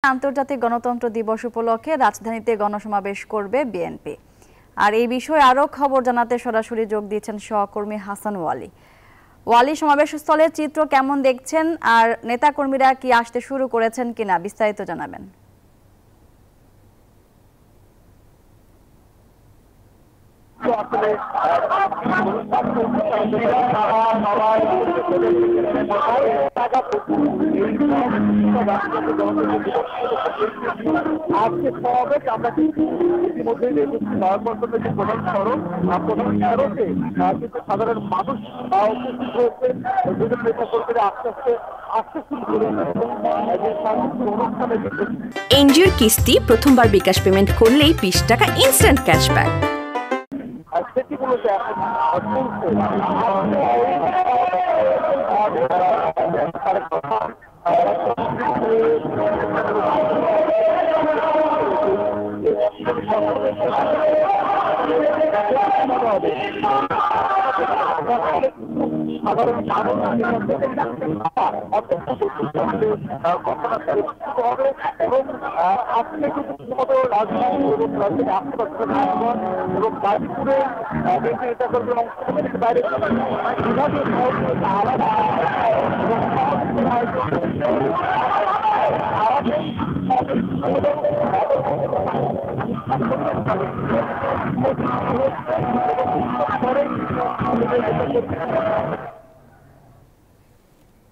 আন্তর্জাতিক গণতন্ত্র দিবস উপলক্ষে রাজধানীতে গণসমাবেশ করবে বিএনপি। আর এই বিষয়ে আরো খবর জানাতে সরাসরি যোগ দিয়েছেন সহকর্মী হাসান ওয়ালি। সমাবেশস্থলের চিত্র কেমন দেখছেন, আর নেতাকর্মীরা কি আসতে শুরু করেছেন কিনা বিস্তারিত জানাবেন। আজকে সমাবেশ আমরা কিন্তু ইতিমধ্যেই দেখেছি নয়াপল্টনে যে প্রধান সড়কে কিন্তু সাধারণ মানুষ উপস্থিত হয়েছে। বিভিন্ন নেতা কর্মীরা আস্তে শুরু করে অনুষ্ঠানে এনজিওর কিস্তি প্রথমবার বিকাশ পেমেন্ট করলেই 20 টাকা ইনস্ট্যান্ট ক্যাশব্যাক। সেটিগুলোতে সাধারণ এবং আজকে কিন্তু রাজনীতি এবং গাজীপুরে নেতা কর্মী অংশ বাইরে বিভাগীয় আলাদা এবং